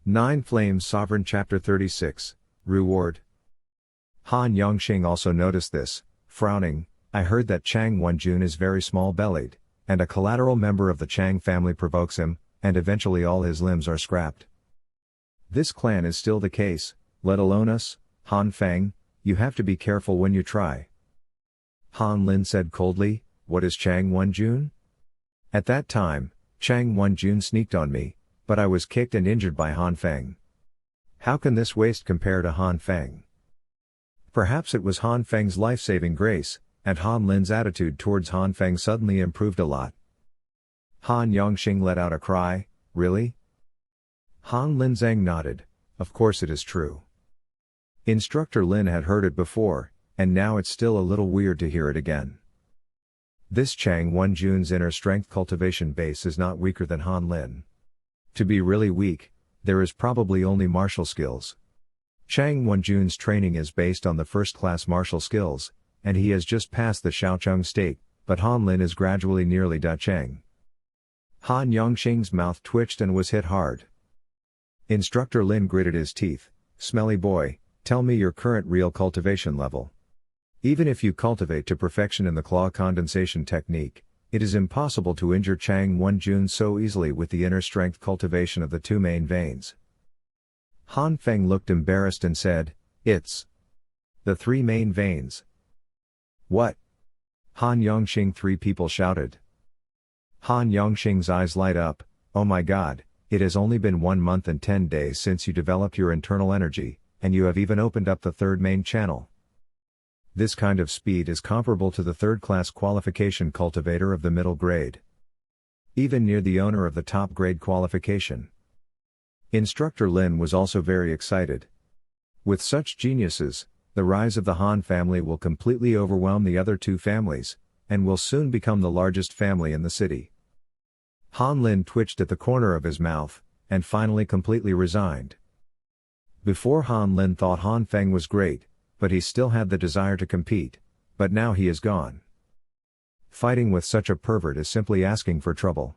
Nine Flames Sovereign Chapter 36, Reward. Han Yongxing also noticed this, frowning. I heard that Chang Wenjun is very small-bellied, and a collateral member of the Chang family provokes him, and eventually all his limbs are scrapped. This clan is still the case, let alone us, Han Feng, you have to be careful when you try. Han Lin said coldly, what is Chang Wenjun? At that time, Chang Wenjun sneaked on me, but I was kicked and injured by Han Feng. How can this waste compare to Han Feng? Perhaps it was Han Feng's life-saving grace, and Han Lin's attitude towards Han Feng suddenly improved a lot. Han Yongxing let out a cry, really? Han Lin Zhang nodded, of course it is true. Instructor Lin had heard it before, and now it's still a little weird to hear it again. This Chang Wenjun's inner strength cultivation base is not weaker than Han Lin. To be really weak, there is probably only martial skills. Chang Wenjun's training is based on the first-class martial skills, and he has just passed the Shaocheng state, but Han Lin is gradually nearly Da Cheng. Han Yongxing's mouth twitched and was hit hard. Instructor Lin gritted his teeth, smelly boy, tell me your current real cultivation level. Even if you cultivate to perfection in the claw condensation technique, it is impossible to injure Chang Wenjun so easily with the inner strength cultivation of the two main veins. Han Feng looked embarrassed and said, it's the three main veins. What? Han Yongxing, three people shouted. Han Yongxing's eyes light up, oh my god, it has only been 1 month and 10 days since you developed your internal energy, and you have even opened up the third main channel. This kind of speed is comparable to the third-class qualification cultivator of the middle grade. Even near the owner of the top grade qualification. Instructor Lin was also very excited. With such geniuses, the rise of the Han family will completely overwhelm the other two families, and will soon become the largest family in the city. Han Lin twitched at the corner of his mouth, and finally completely resigned. Before Han Lin thought Han Feng was great, but he still had the desire to compete, but now he is gone. Fighting with such a pervert is simply asking for trouble.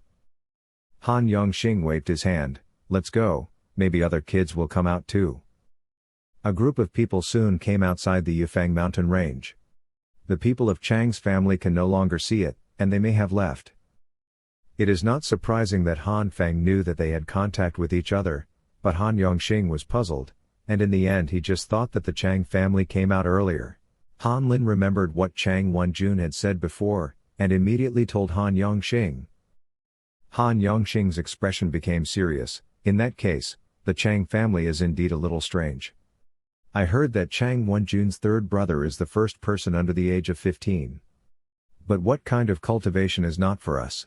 Han Yongxing waved his hand, let's go, maybe other kids will come out too. A group of people soon came outside the Yufeng mountain range. The people of Chang's family can no longer see it, and they may have left. It is not surprising that Han Feng knew that they had contact with each other, but Han Yongxing was puzzled, and in the end he just thought that the Chang family came out earlier. Han Lin remembered what Chang Wenjun had said before, and immediately told Han Yongxing. Han Yongxing's expression became serious. In that case, the Chang family is indeed a little strange. I heard that Chang Wenjun's third brother is the first person under the age of 15. But what kind of cultivation is not for us?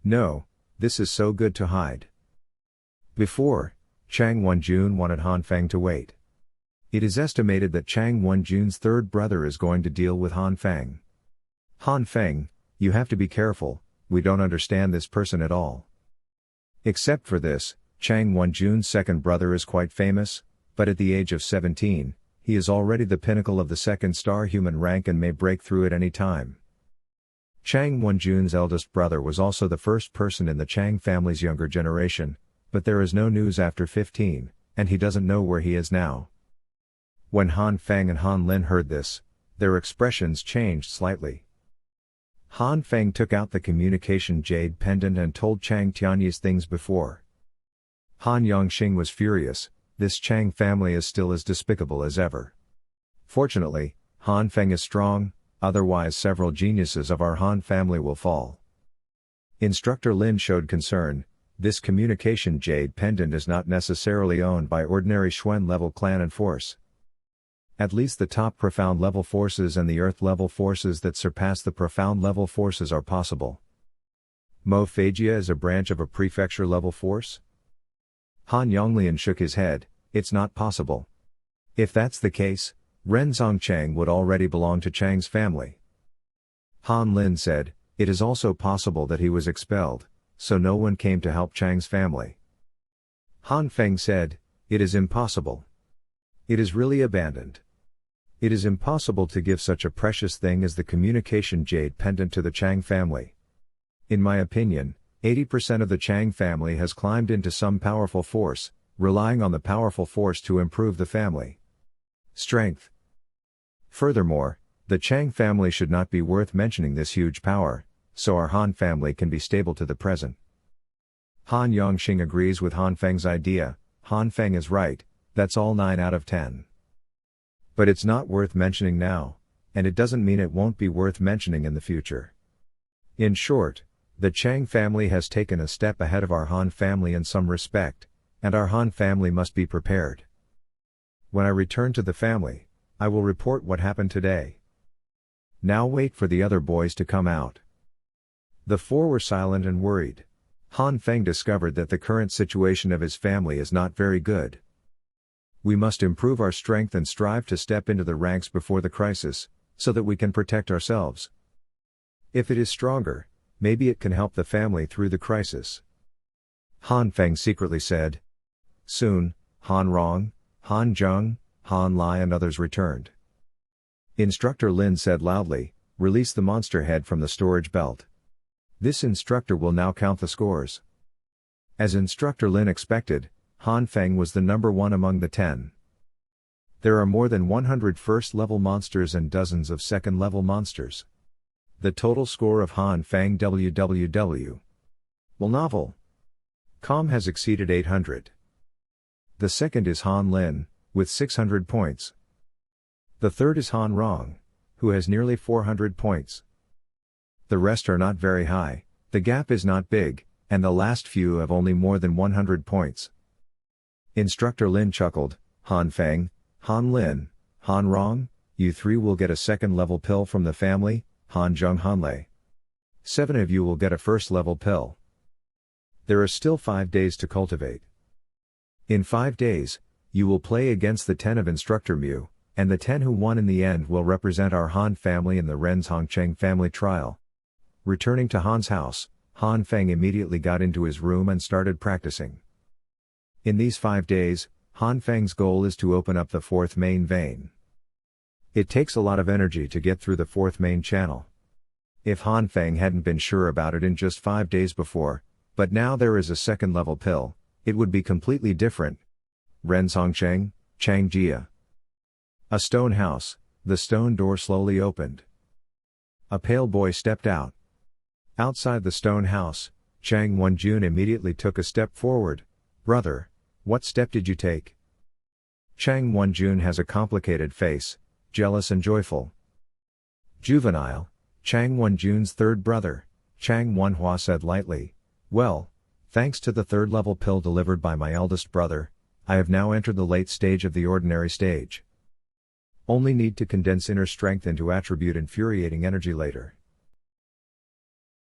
No, this is so good to hide. Before, Chang Wenjun wanted Han Feng to wait. It is estimated that Chang Wenjun's third brother is going to deal with Han Feng. Han Feng, you have to be careful, we don't understand this person at all. Except for this, Chang Wenjun's second brother is quite famous, but at the age of 17, he is already the pinnacle of the second star human rank and may break through at any time. Chang Wenjun's eldest brother was also the first person in the Chang family's younger generation, but there is no news after 15, and he doesn't know where he is now. When Han Feng and Han Lin heard this, their expressions changed slightly. Han Feng took out the communication jade pendant and told Chang Tiany's things before. Han Yongxing was furious, this Chang family is still as despicable as ever. Fortunately, Han Feng is strong, otherwise several geniuses of our Han family will fall. Instructor Lin showed concern, this communication jade pendant is not necessarily owned by ordinary Xuan level clan and force. At least the top profound level forces and the earth level forces that surpass the profound level forces are possible. Mo Feigia is a branch of a prefecture level force? Han Yonglian shook his head, it's not possible. If that's the case, Ren Zongchang would already belong to Chang's family. Han Lin said, it is also possible that he was expelled, so no one came to help Chang's family. Han Feng said, it is impossible. It is really abandoned. It is impossible to give such a precious thing as the communication jade pendant to the Chang family. In my opinion, 80% of the Chang family has climbed into some powerful force, relying on the powerful force to improve the family strength. Furthermore, the Chang family should not be worth mentioning this huge power, so our Han family can be stable to the present. Han Yongxing agrees with Han Feng's idea. Han Feng is right, that's all 9 out of 10. But it's not worth mentioning now, and it doesn't mean it won't be worth mentioning in the future. In short, the Chang family has taken a step ahead of our Han family in some respect, and our Han family must be prepared. When I return to the family, I will report what happened today. Now wait for the other boys to come out. The four were silent and worried. Han Feng discovered that the current situation of his family is not very good. We must improve our strength and strive to step into the ranks before the crisis, so that we can protect ourselves. If it is stronger, maybe it can help the family through the crisis. Han Feng secretly said. Soon, Han Rong, Han Zheng, Han Lai and others returned. Instructor Lin said loudly, "Release the monster head from the storage belt." This instructor will now count the scores. As Instructor Lin expected, Han Feng was the number 1 among the 10. There are more than 100 first-level monsters and dozens of second-level monsters. The total score of Han Feng www. Well novel. Com has exceeded 800. The second is Han Lin, with 600 points. The third is Han Rong, who has nearly 400 points. The rest are not very high, the gap is not big, and the last few have only more than 100 points. Instructor Lin chuckled, Han Feng, Han Lin, Han Rong, you 3 will get a second-level pill from the family, Han Zheng Han Lei. 7 of you will get a first-level pill. There are still 5 days to cultivate. In 5 days, you will play against the 10 of Instructor Mu, and the 10 who won in the end will represent our Han family in the Renzhongcheng family trial. Returning to Han's house, Han Feng immediately got into his room and started practicing. In these 5 days, Han Feng's goal is to open up the 4th main vein. It takes a lot of energy to get through the 4th main channel. If Han Feng hadn't been sure about it in just 5 days before, but now there is a second-level pill, it would be completely different. Renzhongcheng, Changjia. A stone house, the stone door slowly opened. A pale boy stepped out. Outside the stone house, Chang Wenjun immediately took a step forward. Brother, what step did you take? Chang Wenjun has a complicated face, jealous and joyful. Juvenile, Chang Wenjun's third brother, Chang Wenhua said lightly, well, thanks to the third-level pill delivered by my eldest brother, I have now entered the late stage of the ordinary stage. Only need to condense inner strength into attribute infuriating energy later.